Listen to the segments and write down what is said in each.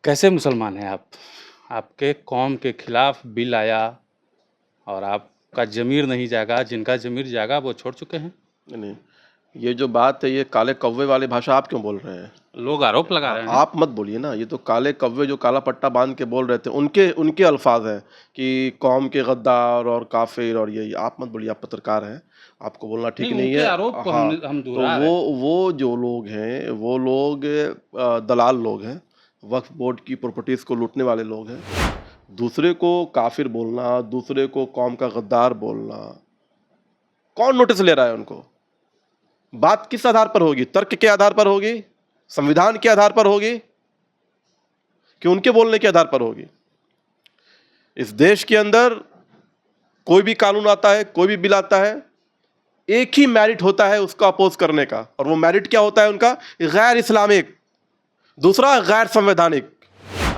कैसे मुसलमान हैं आप? आपके कौम के खिलाफ बिल आया और आपका ज़मीर नहीं जागा, जिनका ज़मीर जागा वो छोड़ चुके हैं। नहीं, ये जो बात है ये काले कौवे वाली भाषा आप क्यों बोल रहे हैं? लोग आरोप लगा रहे हैं। आप मत बोलिए ना, ये तो काले कौवे जो काला पट्टा बांध के बोल रहे थे उनके उनके अल्फाज हैं कि कौम के गद्दार और काफिर और ये आप मत बोलिए, आप पत्रकार हैं, आपको बोलना ठीक नहीं उनके है। आरोप को हाँ, हम तो दोहरा रहे हैं। वो जो लोग हैं वो लोग दलाल लोग हैं, वक्फ बोर्ड की प्रॉपर्टीज को लूटने वाले लोग हैं। दूसरे को काफिर बोलना, दूसरे को कौम का गद्दार बोलना, कौन नोटिस ले रहा है उनको? बात किस आधार पर होगी? तर्क के आधार पर होगी, संविधान के आधार पर होगी, कि उनके बोलने के आधार पर होगी? इस देश के अंदर कोई भी कानून आता है, कोई भी बिल आता है, एक ही मेरिट होता है उसका अपोज करने का, और वो मेरिट क्या होता है उनका? गैर इस्लामिक, दूसरा गैर संवैधानिक।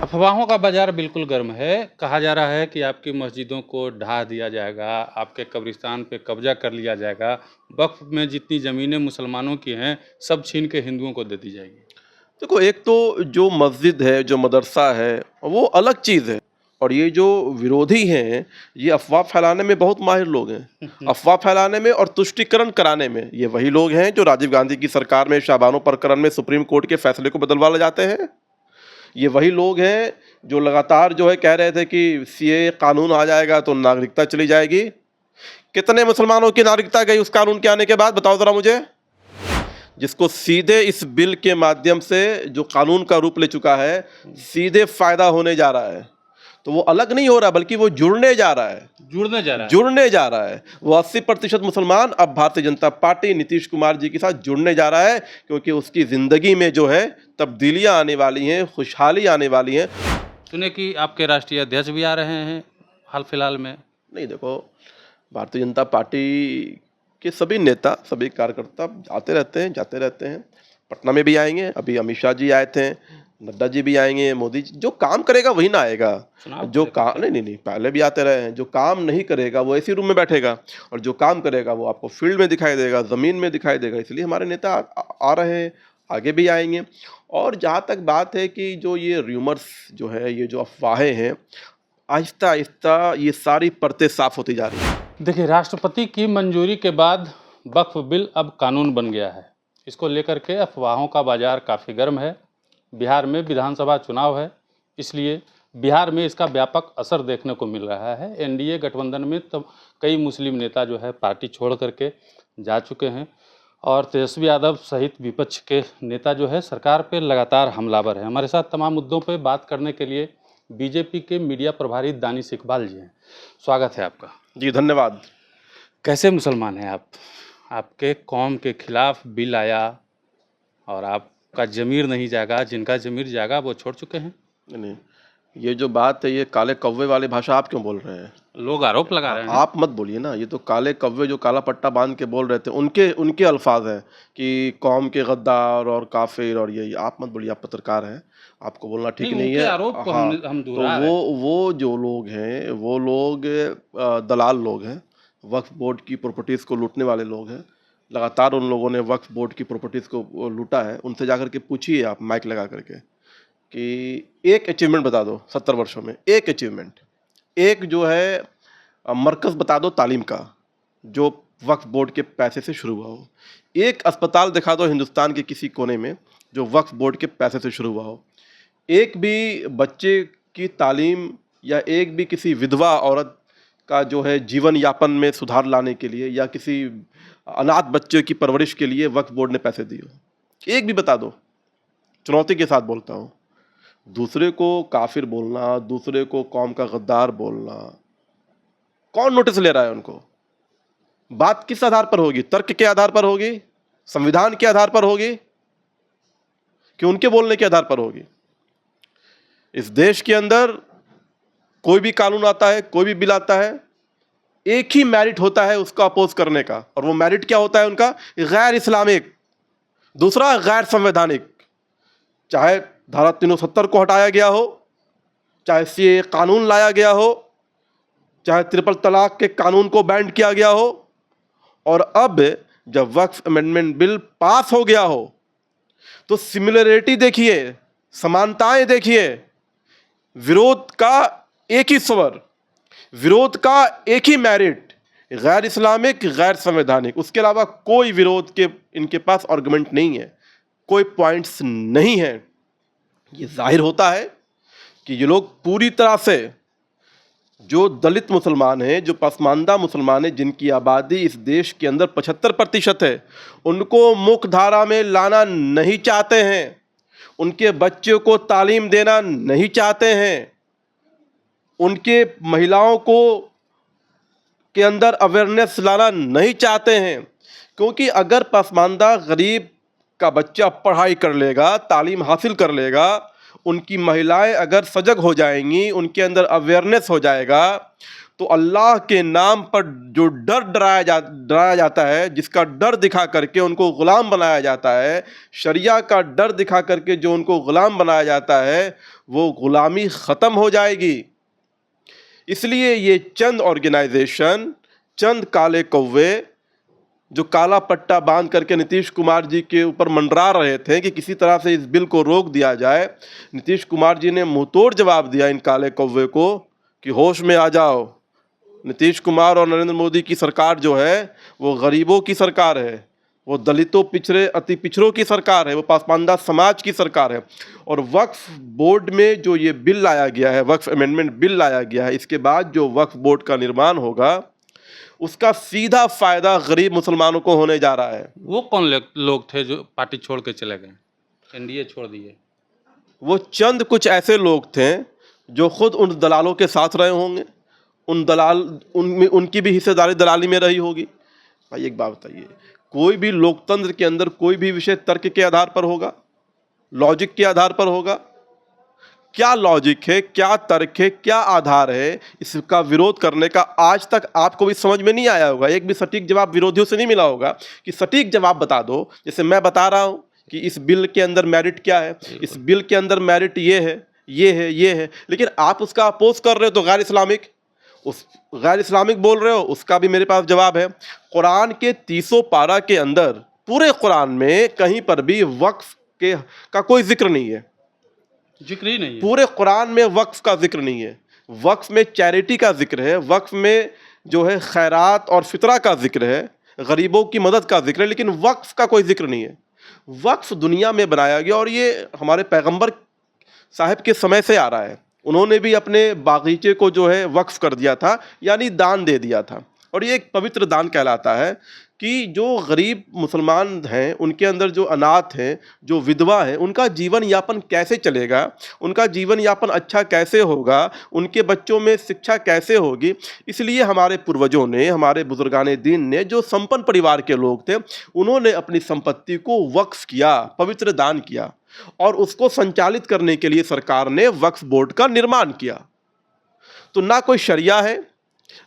अफवाहों का बाजार बिल्कुल गर्म है। कहा जा रहा है कि आपकी मस्जिदों को ढा दिया जाएगा, आपके कब्रिस्तान पे कब्जा कर लिया जाएगा, वक्फ में जितनी ज़मीनें मुसलमानों की हैं सब छीन के हिंदुओं को दे दी जाएगी। देखो, एक तो जो मस्जिद है, जो मदरसा है, वो अलग चीज़ है, और ये जो विरोधी हैं ये अफवाह फैलाने में बहुत माहिर लोग हैं। अफवाह फैलाने में और तुष्टीकरण कराने में ये वही लोग हैं जो राजीव गांधी की सरकार में शाहबानो प्रकरण में सुप्रीम कोर्ट के फैसले को बदलवा ले जाते हैं। ये वही लोग हैं जो लगातार जो है कह रहे थे कि सीए कानून आ जाएगा तो नागरिकता चली जाएगी। कितने मुसलमानों की नागरिकता गई उस कानून के आने के बाद? बताओ ज़रा मुझे। जिसको सीधे इस बिल के माध्यम से जो कानून का रूप ले चुका है, सीधे फायदा होने जा रहा है। तो वो अलग नहीं हो रहा, बल्कि वो जुड़ने जा रहा है। जुड़ने जा रहा है। वो 80% मुसलमान अब भारतीय जनता पार्टी नीतीश कुमार जी के साथ जुड़ने जा रहा है, क्योंकि उसकी ज़िंदगी में जो है तब्दीलियां आने वाली हैं, खुशहाली आने वाली हैं। सुने कि आपके राष्ट्रीय अध्यक्ष भी आ रहे हैं हाल फिलहाल में। नहीं, देखो, भारतीय जनता पार्टी के सभी नेता, सभी कार्यकर्ता आते रहते हैं, जाते रहते हैं। पटना में भी आएंगे, अभी अमित शाह जी आए थे, नड्डा जी भी आएंगे, मोदी जी। जो काम करेगा वही ना आएगा। जो काम नहीं, पहले भी आते रहे हैं। जो काम नहीं करेगा वो ऐसी रूम में बैठेगा, और जो काम करेगा वो आपको फील्ड में दिखाई देगा, ज़मीन में दिखाई देगा। इसलिए हमारे नेता आ रहे हैं, आगे भी आएंगे। और जहाँ तक बात है कि जो ये र्यूमर्स जो है, ये जो अफवाहें हैं, आहिस्ता आहिस्ता ये सारी परतें साफ होती जा रही हैं। देखिए, राष्ट्रपति की मंजूरी के बाद वक्फ बिल अब कानून बन गया है। इसको लेकर के अफवाहों का बाजार काफ़ी गर्म है। बिहार में विधानसभा चुनाव है, इसलिए बिहार में इसका व्यापक असर देखने को मिल रहा है। एनडीए गठबंधन में तो कई मुस्लिम नेता जो है पार्टी छोड़ करके जा चुके हैं, और तेजस्वी यादव सहित विपक्ष के नेता जो है सरकार पे लगातार हमलावर हैं। हमारे साथ तमाम मुद्दों पे बात करने के लिए बीजेपी के मीडिया प्रभारी दानिश इकबाल जी हैं। स्वागत है आपका। जी, धन्यवाद। कैसे मुसलमान हैं आप? आपके कौम के खिलाफ बिल आया और आपका ज़मीर नहीं जागा, जिनका ज़मीर जागा वो छोड़ चुके हैं। नहीं, ये जो बात है ये काले कौवे वाली भाषा आप क्यों बोल रहे हैं? लोग आरोप लगा रहे हैं। आप मत बोलिए ना, ये तो काले कौवे जो काला पट्टा बांध के बोल रहे थे उनके उनके अल्फाज हैं कि कौम के गद्दार और काफिर और ये आप मत बोलिए, आप पत्रकार हैं, आपको बोलना ठीक नहीं है। आरोप को हाँ, हम तो दोहरा रहे हैं। वो जो लोग हैं वो लोग दलाल लोग हैं, वक्फ बोर्ड की प्रॉपर्टीज को लूटने वाले लोग हैं। लगातार उन लोगों ने वक्फ बोर्ड की प्रॉपर्टीज को लूटा है। उनसे जाकर के पूछिए आप, माइक लगा करके, कि एक अचीवमेंट बता दो 70 वर्षों में, एक अचीवमेंट, एक जो है मरकज़ बता दो तालीम का जो वक्फ बोर्ड के पैसे से शुरू हुआ हो। एक अस्पताल दिखा दो हिंदुस्तान के किसी कोने में जो वक्फ बोर्ड के पैसे से शुरू हुआ हो। एक भी बच्चे की तालीम या एक भी किसी विधवा औरत का जो है जीवन यापन में सुधार लाने के लिए या किसी अनाथ बच्चे की परवरिश के लिए वक्फ बोर्ड ने पैसे दिए हो, एक भी बता दो। चुनौती के साथ बोलता हूँ। दूसरे को काफिर बोलना, दूसरे को कौम का गद्दार बोलना, कौन नोटिस ले रहा है उनको? बात किस आधार पर होगी? तर्क के आधार पर होगी, संविधान के आधार पर होगी, कि उनके बोलने के आधार पर होगी? इस देश के अंदर कोई भी कानून आता है, कोई भी बिल आता है, एक ही मेरिट होता है उसका अपोज करने का, और वो मेरिट क्या होता है उनका? गैर इस्लामिक, दूसरा गैर संवैधानिक। चाहे धारा 370 को हटाया गया हो, चाहे सीए कानून लाया गया हो, चाहे ट्रिपल तलाक के कानून को बैंड किया गया हो, और अब जब वक्फ अमेंडमेंट बिल पास हो गया हो तो सिमिलरिटी देखिए, समानताएं देखिए। विरोध का एक ही स्वर, विरोध का एक ही मेरिट, गैर इस्लामिक, गैर संवैधानिक, उसके अलावा कोई विरोध के इनके पास आर्गुमेंट नहीं है, कोई पॉइंट्स नहीं है। ये जाहिर होता है कि ये लोग पूरी तरह से, जो दलित मुसलमान हैं, जो पसमानदा मुसलमान हैं, जिनकी आबादी इस देश के अंदर 75% है, उनको मुख्य धारा में लाना नहीं चाहते हैं, उनके बच्चों को तालीम देना नहीं चाहते हैं, उनके महिलाओं को के अंदर अवेयरनेस लाना नहीं चाहते हैं। क्योंकि अगर पसमानदा गरीब का बच्चा पढ़ाई कर लेगा, तालीम हासिल कर लेगा, उनकी महिलाएं अगर सजग हो जाएंगी, उनके अंदर अवेयरनेस हो जाएगा, तो अल्लाह के नाम पर जो डर डराया जाता है, जिसका डर दिखा करके उनको ग़ुलाम बनाया जाता है, शरिया का डर दिखा करके जो उनको ग़ुलाम बनाया जाता है, वो ग़ुलामी ख़त्म हो जाएगी। इसलिए ये चंद ऑर्गेनाइजेशन, चंद काले कौवे जो काला पट्टा बांध करके नीतीश कुमार जी के ऊपर मंडरा रहे थे कि किसी तरह से इस बिल को रोक दिया जाए, नीतीश कुमार जी ने मुंहतोड़ जवाब दिया इन काले कौवे को कि होश में आ जाओ। नीतीश कुमार और नरेंद्र मोदी की सरकार जो है वो गरीबों की सरकार है, वो दलितों, पिछड़े, अति पिछड़ों की सरकार है, वो पसमानदा समाज की सरकार है। और वक्फ बोर्ड में जो ये बिल लाया गया है, वक्फ अमेंडमेंट बिल लाया गया है, इसके बाद जो वक्फ बोर्ड का निर्माण होगा उसका सीधा फायदा गरीब मुसलमानों को होने जा रहा है। वो कौन लोग थे जो पार्टी छोड़ के चले गए, एनडीए छोड़ दिए? वो चंद कुछ ऐसे लोग थे जो खुद उन दलालों के साथ रहे होंगे, उनकी भी हिस्सेदारी दलाली में रही होगी। भाई एक बात बताइए, कोई भी लोकतंत्र के अंदर कोई भी विषय तर्क के आधार पर होगा, लॉजिक के आधार पर होगा? क्या लॉजिक है, क्या तर्क है, क्या आधार है इसका विरोध करने का? आज तक आपको भी समझ में नहीं आया होगा, एक भी सटीक जवाब विरोधियों से नहीं मिला होगा कि सटीक जवाब बता दो। जैसे मैं बता रहा हूँ कि इस बिल के अंदर मेरिट क्या है, इस बिल के अंदर मेरिट ये है, ये है, ये है, लेकिन आप उसका अपोज कर रहे हो तो गैर इस्लामिक, उस गैर इस्लामिक बोल रहे हो, उसका भी मेरे पास जवाब है। कुरान के 30 पारा के अंदर, पूरे कुरान में कहीं पर भी वक्फ का कोई जिक्र नहीं है, जिक्र ही नहीं है। पूरे कुरान में वक्फ का जिक्र नहीं है। वक्फ में चैरिटी का जिक्र है, वक्फ में जो है खैरात और फितरा का जिक्र है, गरीबों की मदद का जिक्र है, लेकिन वक्फ का कोई जिक्र नहीं है। वक्फ दुनिया में बनाया गया और ये हमारे पैगंबर साहब के समय से आ रहा है। उन्होंने भी अपने बागीचे को जो है वक्फ कर दिया था, यानी दान दे दिया था, और ये एक पवित्र दान कहलाता है कि जो गरीब मुसलमान हैं, उनके अंदर जो अनाथ हैं, जो विधवा हैं, उनका जीवन यापन कैसे चलेगा, उनका जीवन यापन अच्छा कैसे होगा, उनके बच्चों में शिक्षा कैसे होगी। इसलिए हमारे पूर्वजों ने, हमारे बुजुर्गाने दीन ने, जो संपन्न परिवार के लोग थे, उन्होंने अपनी संपत्ति को वक्फ किया, पवित्र दान किया, और उसको संचालित करने के लिए सरकार ने वक्फ बोर्ड का निर्माण किया। तो ना कोई शरिया है,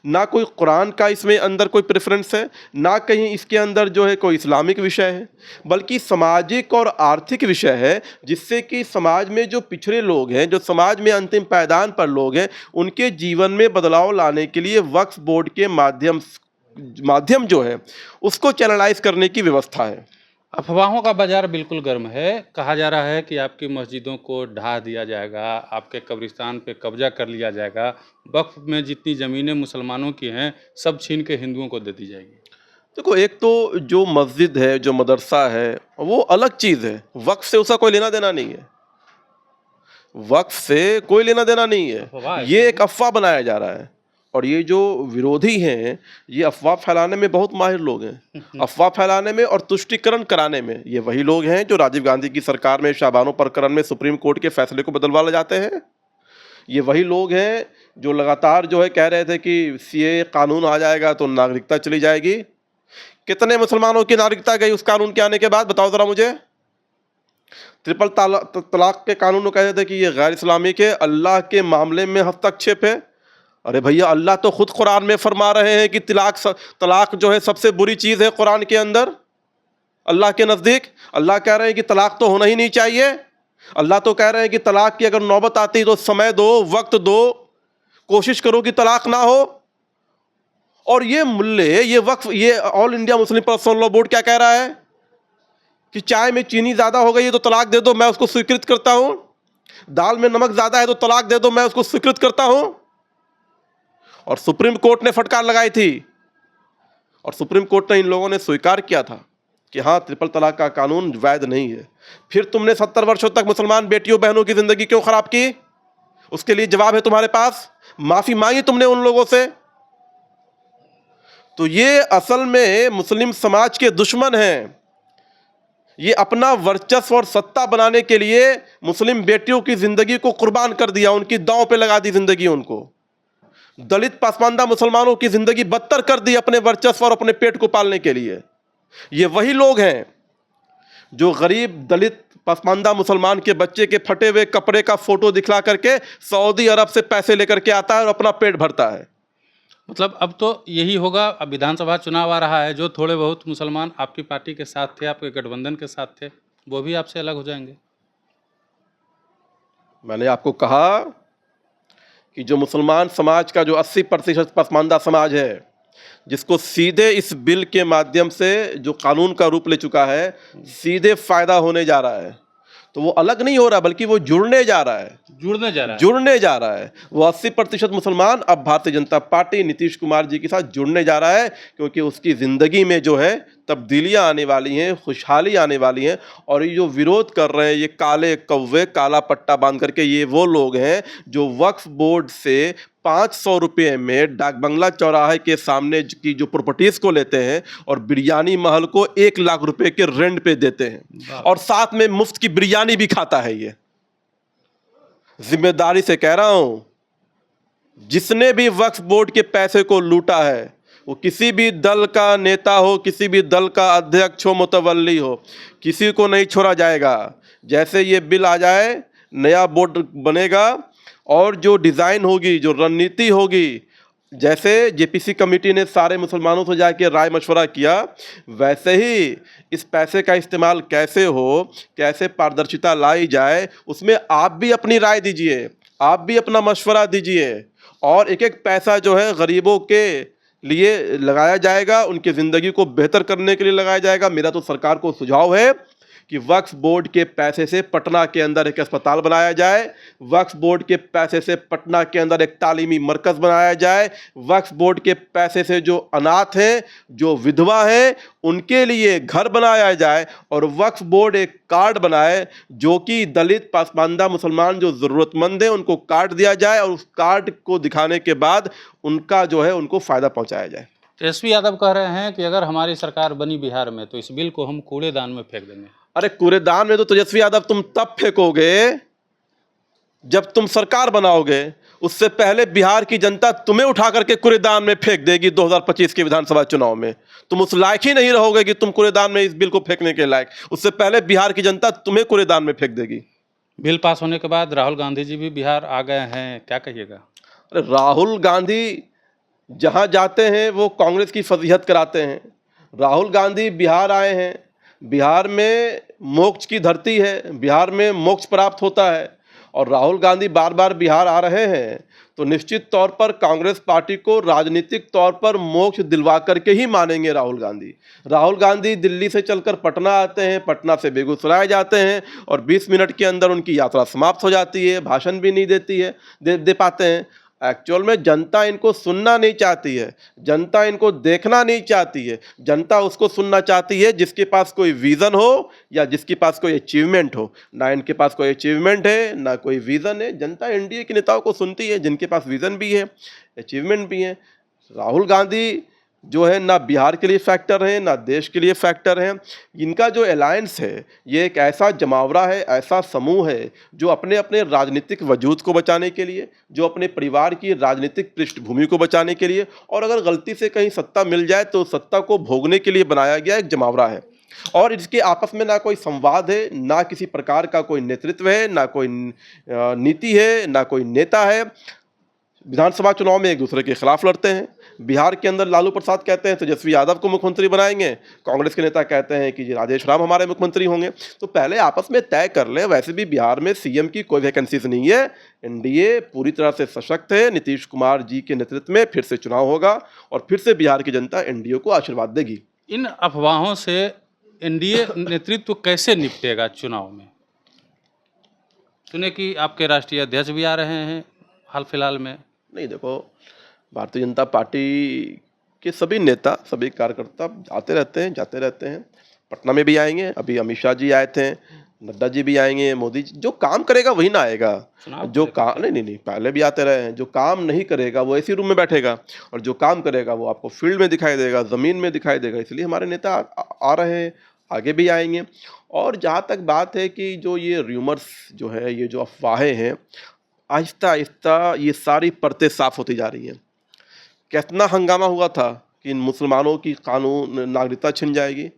ना कोई कुरान का इसमें अंदर कोई प्रेफरेंस है, ना कहीं इसके अंदर जो है कोई इस्लामिक विषय है, बल्कि सामाजिक और आर्थिक विषय है, जिससे कि समाज में जो पिछड़े लोग हैं, जो समाज में अंतिम पायदान पर लोग हैं, उनके जीवन में बदलाव लाने के लिए वक्फ बोर्ड के माध्यम जो है उसको चैनलाइज करने की व्यवस्था है। अफवाहों का बाजार बिल्कुल गर्म है। कहा जा रहा है कि आपकी मस्जिदों को ढा दिया जाएगा, आपके कब्रिस्तान पे कब्जा कर लिया जाएगा, वक्फ में जितनी ज़मीनें मुसलमानों की हैं सब छीन के हिंदुओं को दे दी जाएगी। देखो, एक तो जो मस्जिद है, जो मदरसा है, वो अलग चीज़ है, वक्फ से उसका कोई लेना देना नहीं है, वक्फ से कोई लेना देना नहीं है। ये एक अफवाह बनाया जा रहा है, और ये जो विरोधी हैं ये अफवाह फैलाने में बहुत माहिर लोग हैं। अफवाह फैलाने में और तुष्टिकरण कराने में ये वही लोग हैं जो राजीव गांधी की सरकार में शाबानो प्रकरण में सुप्रीम कोर्ट के फैसले को बदलवा ले जाते हैं। ये वही लोग हैं जो लगातार जो है कह रहे थे कि सीए कानून आ जाएगा तो नागरिकता चली जाएगी। कितने मुसलमानों की नागरिकता गई उस कानून के आने के बाद, बताओ ज़रा मुझे। ट्रिपल तलाक के कानून में कहते थे कि ये गैर इस्लामिक है, अल्लाह के मामले में हस्तक्षेप है। अरे भैया, अल्लाह तो खुद कुरान में फरमा रहे हैं कि तलाक जो है सबसे बुरी चीज़ है कुरान के अंदर। अल्लाह के नज़दीक अल्लाह कह रहे हैं कि तलाक तो होना ही नहीं चाहिए। अल्लाह तो कह रहे हैं कि तलाक की अगर नौबत आती तो समय दो, वक्त दो, कोशिश करो कि तलाक ना हो। और ये मुल्ले, ये वक्फ, ये all India Muslim personal law board क्या कह रहा है कि चाय में चीनी ज़्यादा हो गई है तो तलाक दे दो, मैं उसको स्वीकृत करता हूँ। दाल में नमक ज्यादा है तो तलाक दे दो, मैं उसको स्वीकृत करता हूं। और सुप्रीम कोर्ट ने फटकार लगाई थी और सुप्रीम कोर्ट ने इन लोगों ने स्वीकार किया था कि हाँ, ट्रिपल तलाक का कानून वैध नहीं है। फिर तुमने 70 वर्षों तक मुसलमान बेटियों बहनों की जिंदगी क्यों खराब की? उसके लिए जवाब है तुम्हारे पास, माफी मांगी तुमने उन लोगों से। तो ये असल में मुस्लिम समाज के दुश्मन हैं। ये अपना वर्चस्व और सत्ता बनाने के लिए मुस्लिम बेटियों की जिंदगी को कुर्बान कर दिया, उनकी दांव पे लगा दी जिंदगी उनको। दलित पसमानदा मुसलमानों की जिंदगी बदतर कर दी अपने वर्चस्व और अपने पेट को पालने के लिए। ये वही लोग हैं जो गरीब दलित पसमानदा मुसलमान के बच्चे के फटे हुए कपड़े का फोटो दिखला करके सऊदी अरब से पैसे लेकर के आता है और अपना पेट भरता है। मतलब अब तो यही होगा, अब विधानसभा चुनाव आ रहा है, जो थोड़े बहुत मुसलमान आपकी पार्टी के साथ थे, आपके गठबंधन के साथ थे, वो भी आपसे अलग हो जाएंगे। मैंने आपको कहा कि जो मुसलमान समाज का जो 80% पसमानदा समाज है, जिसको सीधे इस बिल के माध्यम से जो कानून का रूप ले चुका है सीधे फायदा होने जा रहा है, तो वो अलग नहीं हो रहा बल्कि वो जुड़ने जा रहा है। जुड़ने जा रहा है। वो 80% मुसलमान अब भारतीय जनता पार्टी नीतीश कुमार जी के साथ जुड़ने जा रहा है, क्योंकि उसकी जिंदगी में जो है तब्दीलियां आने वाली हैं, खुशहाली आने वाली हैं। और ये जो विरोध कर रहे हैं, ये काले कौवे काला पट्टा बांध करके, ये वो लोग हैं जो वक्फ बोर्ड से 500 रुपये में डाक बंगला चौराहे के सामने की जो प्रॉपर्टीज को लेते हैं और बिरयानी महल को 1 लाख रुपए के रेंट पे देते हैं और साथ में मुफ्त की बिरयानी भी खाता है। ये जिम्मेदारी से कह रहा हूं, जिसने भी वक्फ बोर्ड के पैसे को लूटा है, वो किसी भी दल का नेता हो, किसी भी दल का अध्यक्ष हो, मुतवल्ली हो, किसी को नहीं छोड़ा जाएगा। जैसे ये बिल आ जाए, नया बोर्ड बनेगा और जो डिज़ाइन होगी, जो रणनीति होगी, जैसे जेपीसी कमेटी ने सारे मुसलमानों से जाके राय मशवरा किया, वैसे ही इस पैसे का इस्तेमाल कैसे हो, कैसे पारदर्शिता लाई जाए, उसमें आप भी अपनी राय दीजिए, आप भी अपना मशवरा दीजिए। और एक एक पैसा जो है गरीबों के लिए लगाया जाएगा, उनकी ज़िंदगी को बेहतर करने के लिए लगाया जाएगा। मेरा तो सरकार को सुझाव है कि वक्फ बोर्ड के पैसे से पटना के अंदर एक अस्पताल बनाया जाए, वक्फ बोर्ड के पैसे से पटना के अंदर एक तालीमी मरकज़ बनाया जाए, वक्फ बोर्ड के पैसे से जो अनाथ हैं, जो विधवा हैं, उनके लिए घर बनाया जाए और वक्फ बोर्ड एक कार्ड बनाए जो कि दलित पसमानदा मुसलमान जो ज़रूरतमंद हैं उनको कार्ड दिया जाए और उस कार्ड को दिखाने के बाद उनका जो है उनको फ़ायदा पहुँचाया जाए। तेजस्वी यादव कह रहे हैं कि अगर हमारी सरकार बनी बिहार में तो इस बिल को हम कूड़ेदान में फेंक देंगे। अरे कूड़ेदान में तो तेजस्वी यादव तुम तब फेंकोगे जब तुम सरकार बनाओगे। उससे पहले बिहार की जनता तुम्हें उठा करके कूड़ेदान में फेंक देगी। 2025 के विधानसभा चुनाव में तुम उस लायक ही नहीं रहोगे कि तुम कूड़ेदान में इस बिल को फेंकने के लायक। उससे पहले बिहार की जनता तुम्हें कूड़ेदान में फेंक देगी। बिल पास होने के बाद राहुल गांधी जी भी बिहार आ गए हैं, क्या कहिएगा? अरे राहुल गांधी जहां जाते हैं वो कांग्रेस की फजीहत कराते हैं। राहुल गांधी बिहार आए हैं, बिहार में मोक्ष की धरती है, बिहार में मोक्ष प्राप्त होता है और राहुल गांधी बार बार बिहार आ रहे हैं तो निश्चित तौर पर कांग्रेस पार्टी को राजनीतिक तौर पर मोक्ष दिलवा करके ही मानेंगे राहुल गांधी। राहुल गांधी दिल्ली से चलकर पटना आते हैं, पटना से बेगूसराय जाते हैं और 20 मिनट के अंदर उनकी यात्रा समाप्त हो जाती है, भाषण भी नहीं दे पाते हैं। एक्चुअल में जनता इनको सुनना नहीं चाहती है, जनता इनको देखना नहीं चाहती है। जनता उसको सुनना चाहती है जिसके पास कोई विज़न हो या जिसके पास कोई अचीवमेंट हो। ना इनके पास कोई अचीवमेंट है, ना कोई विज़न है। जनता एनडीए के नेताओं को सुनती है जिनके पास विज़न भी है, अचीवमेंट भी है। राहुल गांधी जो है ना बिहार के लिए फैक्टर है, ना देश के लिए फैक्टर है। इनका जो अलायंस है ये एक ऐसा जमावड़ा है, ऐसा समूह है जो अपने अपने राजनीतिक वजूद को बचाने के लिए, जो अपने परिवार की राजनीतिक पृष्ठभूमि को बचाने के लिए और अगर गलती से कहीं सत्ता मिल जाए तो सत्ता को भोगने के लिए बनाया गया एक जमावड़ा है। और इसके आपस में ना कोई संवाद है, ना किसी प्रकार का कोई नेतृत्व है, ना कोई नीति है, ना कोई नेता है। विधानसभा चुनाव में एक दूसरे के खिलाफ लड़ते हैं। बिहार के अंदर लालू प्रसाद कहते हैं तेजस्वी यादव को मुख्यमंत्री बनाएंगे, कांग्रेस के नेता कहते हैं कि राजेश राम हमारे मुख्यमंत्री होंगे। तो पहले आपस में तय कर ले। वैसे भी बिहार में सीएम की कोई वैकेंसीज नहीं है, एनडीए पूरी तरह से सशक्त है। नीतीश कुमार जी के नेतृत्व में फिर से चुनाव होगा और फिर से बिहार की जनता एनडीए को आशीर्वाद देगी। इन अफवाहों से एनडीए नेतृत्व कैसे निपटेगा चुनाव में? सुने कि आपके राष्ट्रीय अध्यक्ष भी आ रहे हैं हाल फिलहाल में। नहीं देखो, भारतीय जनता पार्टी के सभी नेता, सभी कार्यकर्ता आते रहते हैं, जाते रहते हैं। पटना में भी आएंगे, अभी अमित शाह जी आए थे, नड्डा जी भी आएंगे, मोदी जी। जो काम करेगा वही ना आएगा। जो काम नहीं, पहले भी आते रहे हैं। जो काम नहीं करेगा वो ऐसी रूम में बैठेगा, और जो काम करेगा वो आपको फील्ड में दिखाई देगा, ज़मीन में दिखाई देगा। इसलिए हमारे नेता आ रहे हैं, आगे भी आएंगे। और जहाँ तक बात है कि जो ये र्यूमर्स जो है, ये जो अफवाहें हैं, आहिस्ता आहिस्ता ये सारी परतें साफ होती जा रही हैं। कितना हंगामा हुआ था कि इन मुसलमानों की कानून नागरिकता छिन जाएगी।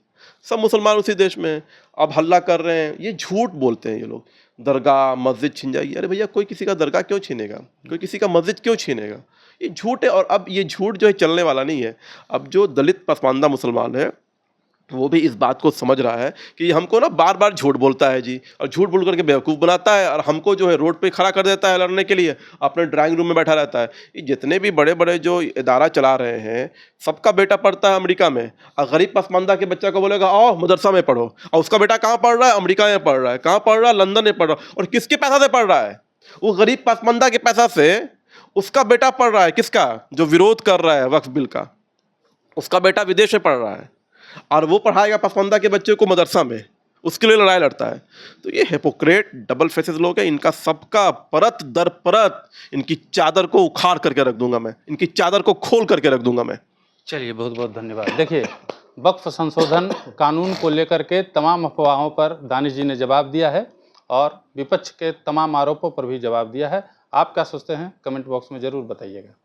सब मुसलमान उसी देश में हैं, अब हल्ला कर रहे हैं। ये झूठ बोलते हैं ये लोग, दरगाह मस्जिद छिन जाएगी। अरे भैया, कोई किसी का दरगाह क्यों छीनेगा? कोई किसी का मस्जिद क्यों छीनेगा? ये झूठ है। और अब ये झूठ जो है चलने वाला नहीं है। अब जो दलित पसमानदा मुसलमान है वो भी इस बात को समझ रहा है कि हमको ना बार बार झूठ बोलता है जी, और झूठ बोल करके बेवकूफ़ बनाता है, और हमको जो है रोड पे खड़ा कर देता है लड़ने के लिए, अपने ड्राइंग रूम में बैठा रहता है। ये जितने भी बड़े बड़े जो इदारा चला रहे हैं, सबका बेटा पढ़ता है अमेरिका में, और गरीब पसमानदा के बच्चा को बोलेगा आओ मदरसा में पढ़ो, और उसका बेटा कहाँ पढ़ रहा है? अमेरिका में पढ़ रहा है। कहाँ पढ़ रहा है? लंदन में पढ़ रहा है। और किसके पैसा से पढ़ रहा है? वो गरीब पसमानदा के पैसा से उसका बेटा पढ़ रहा है। किसका? जो विरोध कर रहा है वक्फ बिल का, उसका बेटा विदेश में पढ़ रहा है, और वो पढ़ाएगा पसमानदा के बच्चे को मदरसा में, उसके लिए लड़ाई लड़ता है। तो ये हिपोक्रेट डबल फेसेस लोग हैं। इनका सबका परत दर परत इनकी चादर को उखाड़ करके रख दूंगा मैं, इनकी चादर को खोल करके रख दूंगा मैं। चलिए, बहुत बहुत धन्यवाद। देखिए, वक्फ संशोधन कानून को लेकर के तमाम अफवाहों पर दानिश जी ने जवाब दिया है, और विपक्ष के तमाम आरोपों पर भी जवाब दिया है। आप क्या सोचते हैं? कमेंट बॉक्स में ज़रूर बताइएगा।